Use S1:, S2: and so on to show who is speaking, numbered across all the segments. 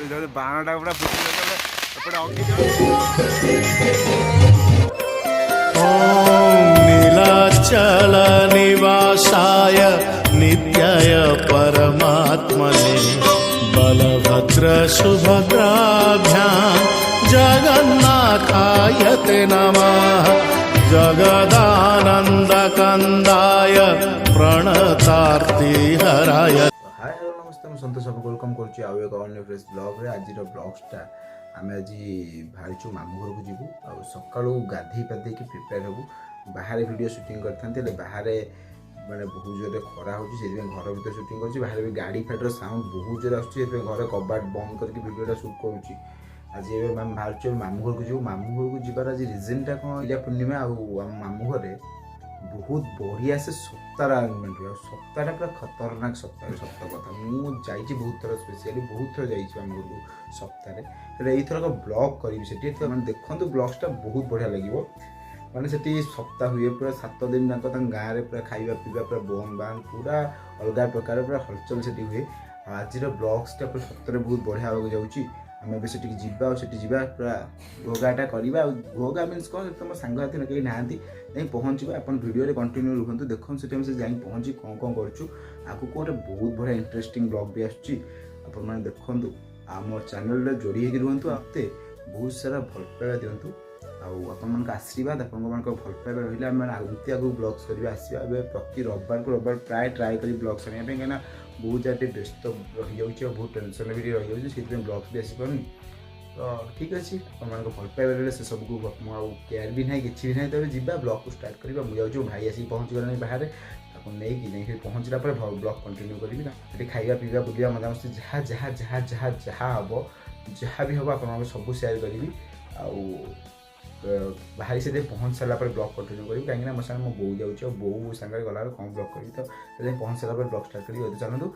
S1: जो बाणटा पूरा फुटी एपटे अग्नि
S2: नीलाचल निवासाय नित्याय परमात्मने बलभद्र सुभद्राभ्यां जगन्नाथाय ते नमः जगदानन्दकन्दाय प्रणतार्तिहराय।
S3: हाय हेलो नमस्ते मैं संतोष आपको वेलकम करुच्ची आउ एक अन्य फ्रेश ब्लॉग रे आज ब्लॉग्सटा आम आज बाहरी मामू घर को जीवु आ सका गाधे पाधे कि प्रिपेयर हबू बाहर वीडियो शूटिंग करते बाहर मैंने बहुत जोर खरा हो घर भर शूटिंग कर बाहर भी गाड़ी फाड़र साउंड बहुत जोर आस घर कबाट बंद करके वीडियोटा शूट करुच्ची आज मैम बाहर मामू घर को जीव मामू घर को जीवार आज रिजनटा कौन इला पूर्णिमा आम मामू घर बहुत बढ़िया से सप्ताह आरेंजमेंट हुए सप्ताह पूरा खतरनाक सप्ताह सप्त कथा मुझे बहुत थर स्पेशली बहुत थर जाइए आम घर को सप्ताह यथर ब्लॉग करी से देखो ब्लग्सटा बहुत बढ़िया लगे मैंने से सप्ताह हुए पूरा 7 दिन जाक गाँव में पूरा खाଇବା पीवा पूरा बम बांग पूरा अलग प्रकार पूरा हलचल से हुए आज ब्लग्सटा पूरा सप्ताह बहुत बढ़िया होगा जाऊँगी आम भी से जा पूरा घोगाटा करवा घोगा मीन्स कौन तुम सांग हाथी कहीं ना जाए पहुँचे आप भिडियो कंटिन्यू रुहतु देखो से जाए पहुँची कौन कौन करूँ आपको गोटे बहुत बढ़िया इंटरेस्टिंग ब्लॉग भी आसूँ आपने देखु आम चैनल जोड़ी होगी रुहतु आपते बहुत सारा भल पाइबा दिंतु आपण आशीर्वाद आपण भल पाइबा रही आम आगुती आगे ब्लग्स करवा आसवा प्रति रविवार को रविवार प्राय ट्राए कर ब्लग्स आने कहीं बहुत जगह व्यस्त रही जाऊँगी बहुत टेंशन भी रही जाऊँगी से ब्लग्स भी आसपारे तो ठीक अच्छे भल पाइबा से सबको केयर भी ना कि भी ना तब जा ब्लग को स्टार्ट करवा मुझे भाई आसिक पहुँची गलानी बाहर नहीं पहुँचला ब्लग कंटिन्यू करी खाଇବା पीवा बुलिया मजामस्ती जहाँ जहाँ जहाँ जहाँ जहाँ हम जहाँ भी हम आप सब सेयार करी बाहरी से पहुँच सारा ब्लग कंटिन्यू करी कहीं मो साथ मो बो जाऊँगी बो सागर गला कौन ब्लग करी तो पहुँच सारा ब्लग स्टार्ट करी चलतु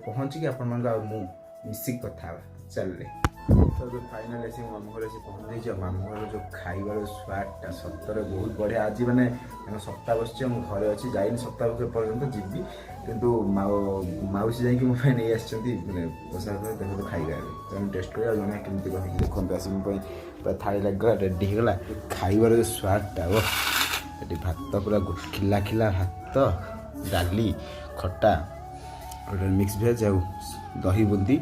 S3: पहुँचिकी आपण मिसिक कथा चलने तो फाइनाल आसी मामू घर पहुँच जाइए मामू घर जो खाइबार स्वादटा सतरे बहुत बढ़िया आज मैंने सप्ताह बस घरे अच्छी जाइनि सप्ताह पर्यटन जीवी कितु मौसी जाकि मो नहीं आसने बसा देखो खाइबा टेस्ट कर जना केमती कह देखते आस पूरा थाली लगला रेडी होगा खाइबार जो स्वादटा ये भात पूरा खिला खिला भात डाली खटा मिक्स भेज आउ दही बुंदी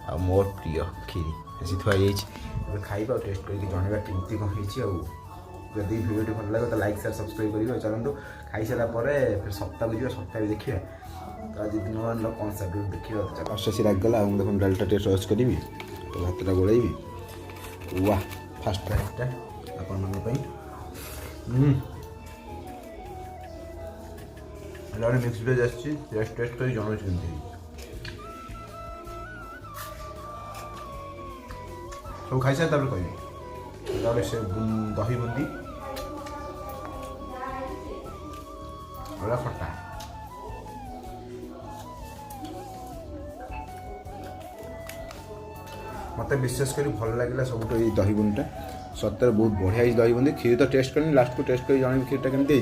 S3: आ मोर प्रिय खीरी ऐसी थुआई खाइबा टेस्ट करके जनवा केमती कौन होती भिडियो भल लगे तो लाइक शेयर सब्सक्राइब करेंगे चलते खाई सारा फिर सप्ताह को जी सप्ताह भी देखिए तो आज दिन कौन सा देखिए फर्स्ट आसी लगला देखो डालटा टेस्ट रच करी तो भातटा गोलैबी वाह फास्ट प्राइसटा आपण मिक्स भेज आसी टेस्ट कर जनाऊँ केमती सब खाई सारे कह से दही बुंदी खटा मत विशेषकर भल लगे सब दही बुंदीटा सतर बहुत बढ़िया दही बुंदी खीर तो टेस्ट करनी लास्ट को टेस्ट कर जन खीरटा केमती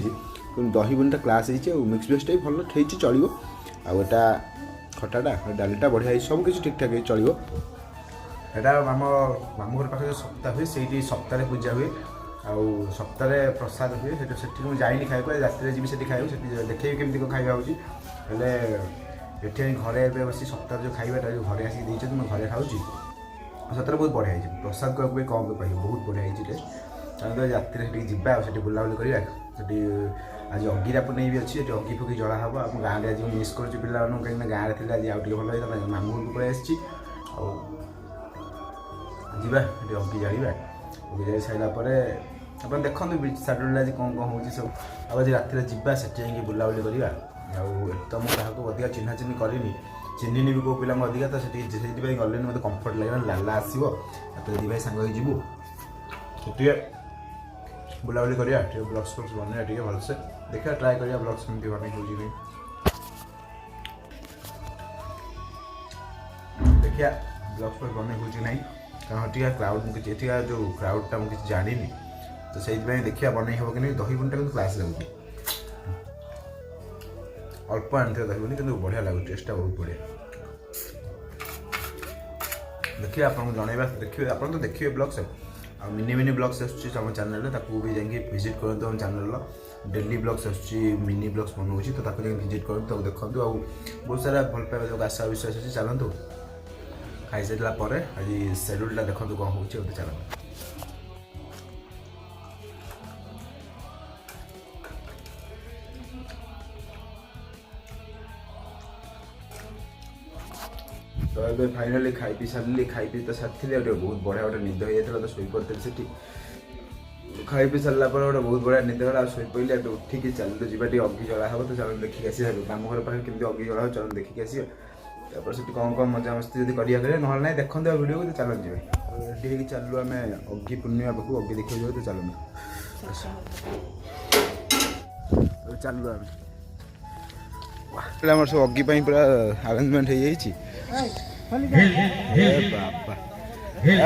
S3: दही बुंदीटा क्लास हो मिक्स भेजटा भी भल चलो आटा खटाटा डालीटा बढ़िया सब किसी ठीक ठाक चलो एटा आम मामू घर पाखे सप्ताह हुए से सप्ताह पूजा हुए आउ सप्ताह प्रसाद हुए से मुझे जाइनि खाइबा रात जी से खाइबा देखे केमती कौन खाइबा होती घरे बस सप्ताह जो खाइबाटा जो घरे आसिक देते मैं घरे खाऊँ सतरे बहुत बढ़िया है प्रसाद को कम कह बहुत बढ़िया टेस्ट तेनाली रात जा बुलाबुली करवा आज अगीराप नहीं भी अच्छी अगी फगी जला हम आप गाँव में आज मिस कर पिला कहीं गाँव में आज आगे भल होता मामू घर को पलि आसी जीवा अगी जाड़ा अगी जाई सारापर आप देखो सैटरडे आज कौन कौन हो सब आज रात जा से बुलाबुली करवा तो मुझे क्या अधिका चिन्हा चिन्ह करनी चिन्हनी भी कौ पिला अधिका तो से गले मतलब कम्फर्ट लगे लाला आसो दी भाई सांग जीवु बुलाबुली करवा ब्लग्स फ्लग्स बनवा भलसे देखा ट्राए करवा ब्लग्स केमती बन हो देखिए ब्लग्स फ्लग्स बन हो ना कारण टी क्राउड मुझे जो क्राउडटा मुझे जानी तो से देखिए बन हम कि नहीं दही बुंटा क्लास लगुच अल्प आनी दही बुनी कि बढ़िया लगुच टेस्टा बहुत बढ़िया देखिए आपको जनइबा देखिए आप तो देखिए ब्लॉग्स आ मिनी मिनी ब्लॉग्स आम चैनल ताकू भी जाइए विजिट करूँ हम channel daily blogs mini blogs बनाऊँगी तो ताकू जाइए विजिट करूँ देखूँ आ बहुत सारा भल पाइबा जो आशा विश्वास अच्छी चलतु खाई सारा आज शेड्यूलटा देखो कौन हो चलते तो ये फाइनाली खाई पी सारे खाई पी तो सारी बहुत बढ़िया गोटे निद हो जाता तो शोई पड़ी से खाई पी सारा गोटे बहुत बढ़िया निद गला शोई पड़े उठिकी चलो जी अग्नि जला हे तो चलो देखिए आस मामू घर पाखे केमी अग्नि जला चलो देखिए आसपर से कौन कौन मजा मस्ती जब करें ना ना देखते वीडियो को तो चलो जी रेडी हो चलू आम अग्नि पूर्णिमा पाखु अग्नि देखिए जाऊ तो चलो चलू आम सब अग्नि पूरा आरेंजमेंट हो जाइए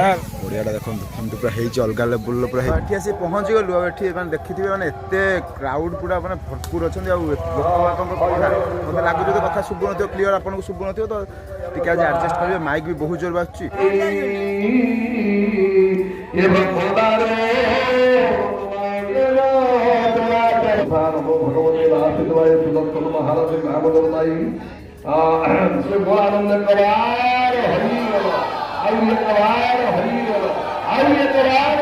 S3: बढ़िया देखो पूरा अलग लेवल पूरा ये आसी पहुँची गलु ये देखिए मैंने एत क्राउड पूरा मैंने भरपूर अच्छा मतलब लगुच तो कथा शुभु न क्लीयर आपको शुभु न तो टी आज एडजस्ट करेंगे माइक भी बहुत जोर बाजू
S4: आनंद कवार हरि आइए कवार हरि आइए कवार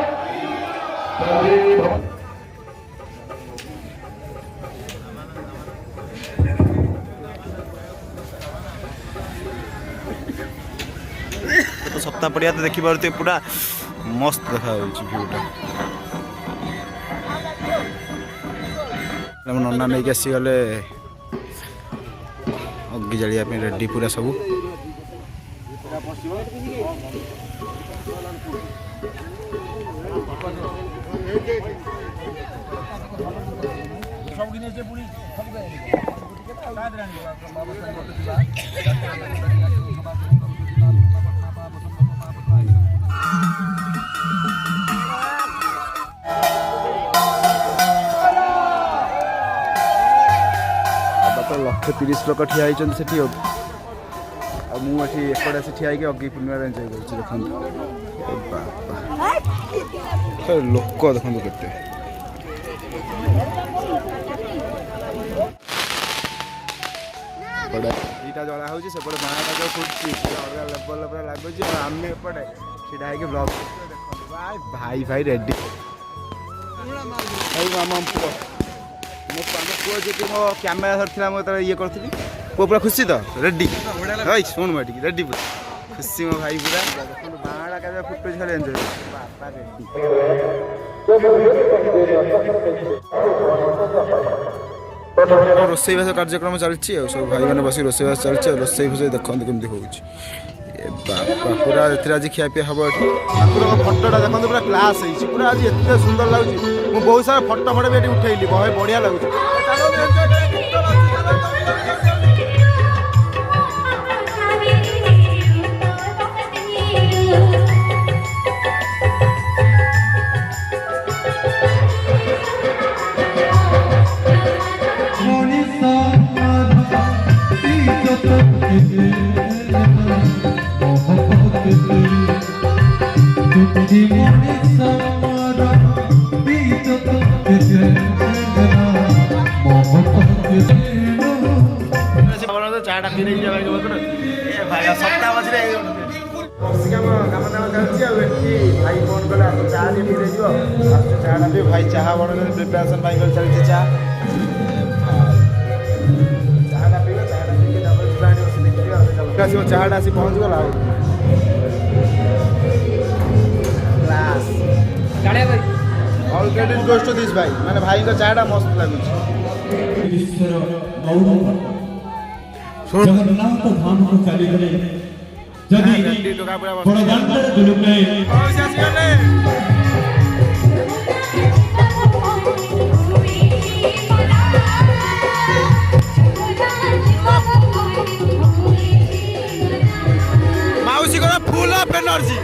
S1: तो सप्ताह पड़िया तो देखी पारे पूरा मस्त देखा व्यूटा नना नहीं आसीगले अग्नि जलिया रेडी पूरा सब लक्ष 30 लोक ठिया होती मुझे एपटे आसी ठिया अग्नि पूर्णिमा एंजॉय कर लोक देखो केते ईटा जला हो सेपटे बाँटा जो फुटची अलग लेवल पूरा लगुच आम एपटे सीधा है ब्लॉग भाई भाई रेडी मामा पुआ मो पुआ जी मो कैमेरा धरती मुझे ये करी पु पूरा खुशी तो रेडी भाई शुण मैं रेडी पूरा खुशी मो भाई पूरा बाँटा क्या फुटुच खाली एंजॉय बापा रेडी रोसईवास कार्यक्रम चलती सब भाई मैंने बस रोसईवास चलती रोसई फसई देखते कमी हो बापा पूरा आज खियापिया हम ठाकुर फटोटा देखते पूरा क्लास हो पूरा आज एत सुंदर लगुच मुझे बहुत सारा फटो फटो भी उठेली बहुत बढ़िया लगुच चाटा पी भाई सप्ताह मझे कम दाम चलती भाई फोन कले चाह पी चाटा पी भाई चाह बन प्रिपेरेसन चलती चाह चाहटा पी चाहटा आसी पहुँच गला all credit goes to this भाई मैंने भाई का चाहटा मस्त लगुच
S5: जगन्नाथ धाम को चली गले जदि बड़दांतर दुलुके
S1: माउसी को फुल ऑफ एनर्जी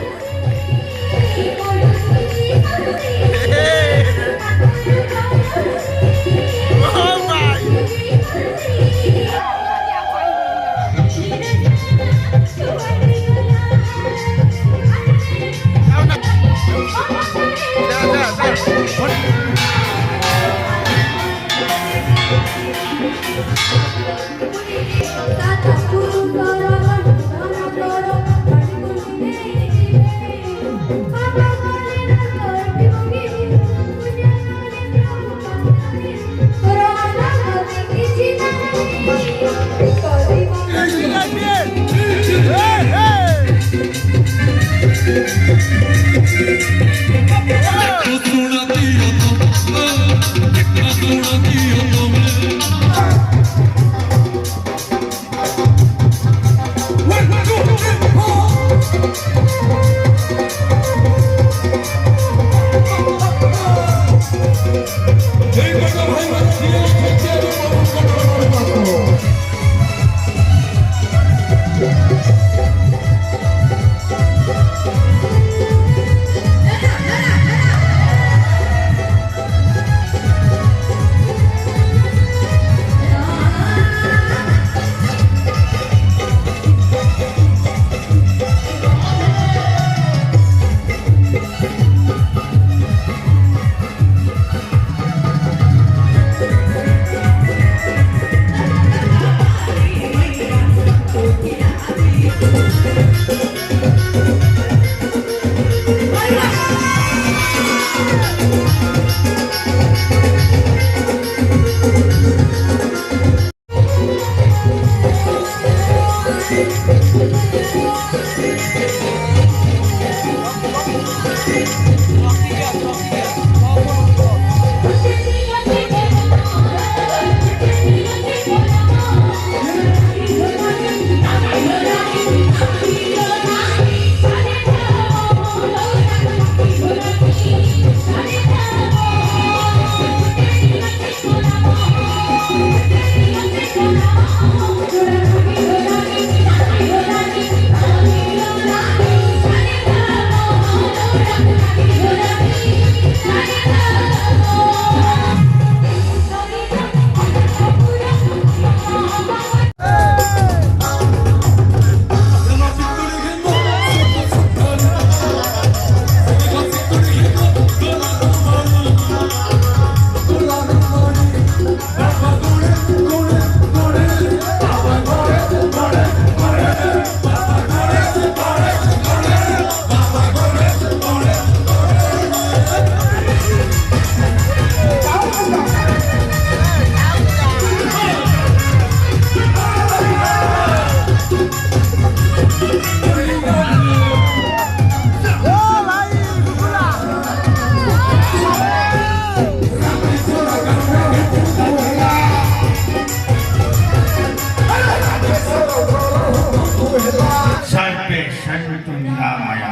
S4: सर्वे सन्तु निरामया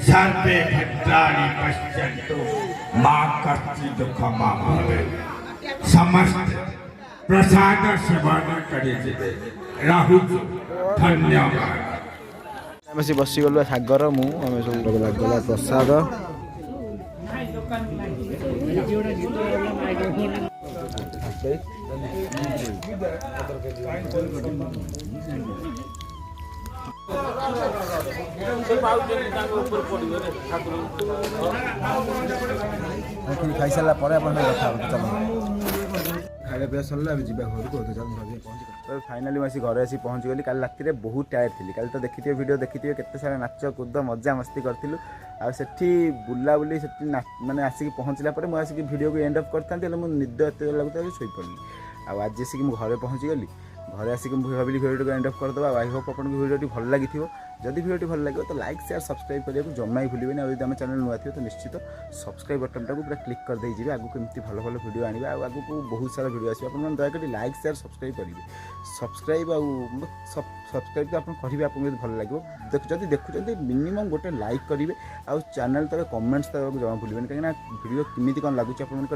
S4: सर्वे भद्राणि पश्यन्तु मा कश्चित् दुःखमा भवेत् समस्त प्रसाद सेवन करिजिबे राहुल धन्यवाद।
S1: ଆମେ ସେ ବସିଗଲୁ ସାଗର ମୁଁ ଆମେ ସବୁ ଲାଗିଗଲା ପ୍ରସାଦ। ଖାଇସାରିଲା ପରେ ଆପଣ କଥା ଖାଇବା ପିଇବା ସରିଲା ଏବେ ଯିବା ଘରକୁ ତ ଫାଇନାଲି ମୁଁ ଆସି ଘରେ ଆସି ପହଞ୍ଚିଗଲି। କାଲି ରାତିରେ ବହୁତ ଟାୟାର୍ଡ ଥିଲି। କାଲି ତ ଦେଖିଥିବେ ଭିଡ଼ିଓ ଦେଖିଥିବେ କେତେ ସାରା ନାଚ କୁଦ ମଜା ମସ୍ତି କରିଥିଲୁ। ଆଉ ସେଠି ବୁଲାବୁଲି ସେଠି ମାନେ ଆସିକି ପହଞ୍ଚିଲା ପରେ ମୁଁ ଆସିକି ଭିଡ଼ିଓକୁ ଏଣ୍ଡ ଅଫ୍ କରିଥାନ୍ତି ହେଲେ ମୁଁ ନିଦ ଏତେ ଲାଗୁଥିଲା ଯେ ଶୋଇପଡ଼ିଲି। ଆଉ ଆଜି ଆସିକି ମୁଁ ଘରେ ପହଞ୍ଚିଗଲି। ଘରେ ଆସିକି ମୁଁ ଭାବିଲି ଭିଡ଼ିଓଟିକୁ ଏଣ୍ଡ ଅଫ୍ କରିଦେବା। ଆଉ ଆଇ ହୋପ୍ ଆପଣଙ୍କୁ ଭିଡ଼ିଓଟି ଭଲ ଲାଗିଥିବ। ଯଦି ଭିଡ଼ିଓଟି ଭଲ ଲାଗିବ ତ ଲାଇକ୍ ସେୟାର ସବସ୍କ୍ରାଇବ୍ କରିବାକୁ ଜମା ହିଁ ଭୁଲିବେନି। ଆଉ ଯଦି ଆମ ଚ୍ୟାନେଲ୍ ନୂଆ ଥିବ ତ ନିଶ୍ଚିତ ସବସ୍କ୍ରାଇବ୍ ବଟନ୍ଟାକୁ ପୁରା କ୍ଲିକ୍ କରିଦେଇଯିବେ। ଆଗକୁ ଏମିତି ଭଲ ଭଲ ଭିଡ଼ିଓ ଆଣିବା। ଆଉ ଆଗକୁ ବହୁତ ସାରା ଭିଡ଼ିଓ ଆସିବ। ଆପଣମାନେ ଦୟାକରି ଲାଇକ୍ ସେୟାର ସବସ୍କ୍ରାଇବ୍ କରିବେ। ସବସ୍କ୍ରାଇବ୍ ଆଉ ସବସ୍କ୍ରାଇବ୍ ତ ଆପଣ କରିବେ ଆପଣଙ୍କୁ ଯଦି ଭଲ ଲାଗିବ। ଯଦି ଦେଖୁଛନ୍ତି ମିନିମମ୍ ଗୋଟେ ଲାଇକ୍ କରିବେ। ଆଉ ଚ୍ୟାନେଲ୍ ତଳେ କମେଣ୍ଟସ୍ ଦେବାକୁ ଜମା ଭୁଲିବେନି। କାହିଁକିନା ଭିଡ଼ିଓ କେମିତି କ'ଣ ଲାଗୁଛି ଆପଣମାନଙ୍କ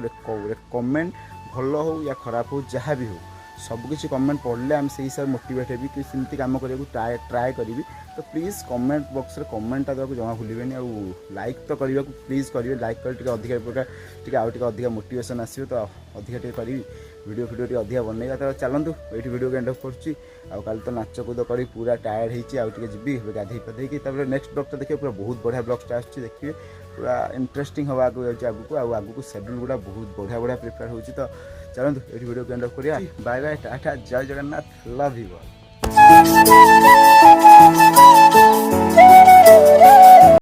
S1: କମେଣ୍ଟ ଭଲ ହେଉ ୟା ଖରାପ ହେଉ ଯାହା ବି ହେଉ ସବୁକିଛି କମେଣ୍ଟ ପଢ଼ିଲେ ଆମେ ସେଇ ହିସାବରେ ମୋଟିଭେଟ୍ ହେବି କି ସେମିତି କାମ କରିବାକୁ ଟ୍ରାଏ କରିବି। ତ ପ୍ଲିଜ୍ କମେଣ୍ଟ ବକ୍ସରେ କମେଣ୍ଟଟା ଦେବାକୁ ଜମା ଭୁଲିବେନି। ଆଉ ଲାଇକ୍ ତ କରିବାକୁ ପ୍ଲିଜ୍ କରିବେ। ଲାଇକ୍ କଲେ ଟିକେ ଅଧିକା ପ୍ରକାର ଟିକେ ଆଉ ଟିକେ ଅଧିକା ମୋଟିଭେସନ୍ ଆସିବ। ତ ଅଧିକା ଟିକେ କରିବି ଭିଡ଼ିଓ ଟିକେ ଅଧିକା ବନେଇବା। ତ ଚାଲନ୍ତୁ ଏଇଠି ଭିଡ଼ିଓକୁ ଏଣ୍ଡ ଅଫ୍ କରୁଛି। ଆଉ କାଲି ତ ନାଚ କୁଦ କରି ପୁରା ଟାୟାର୍ଡ଼ ହେଇଛି। ଆଉ ଟିକେ ଯିବି ଏବେ ଗାଧେଇ ପାଧେଇକି ତାପରେ ନେକ୍ସଟ ବ୍ଲଗ୍ଟା ଦେଖିବେ। ପୁରା ବହୁତ ବଢ଼ିଆ ବ୍ଲଗ୍ଟା ଆସୁଛି ଦେଖିବେ। ପୁରା ଇଣ୍ଟରେଷ୍ଟିଂ ହେବା ଆଗକୁ ଯାଉଛି ଆଗକୁ ସେଡ୍ୟୁଲ୍ ଗୁଡ଼ା ବହୁତ ବଢ଼ିଆ ପ୍ରିପେୟାର ହେଉଛି। ତ ଚାଲନ୍ତୁ ଏଇଠି ଭିଡ଼ିଓକୁ ଏଣ୍ଡ ଅଫ୍ କରିବା। ବାଏ ବାଏ ଟାଟା ଜୟ ଜଗନ୍ନାଥ ଲଭ୍ ୟୁ ଅଲ୍।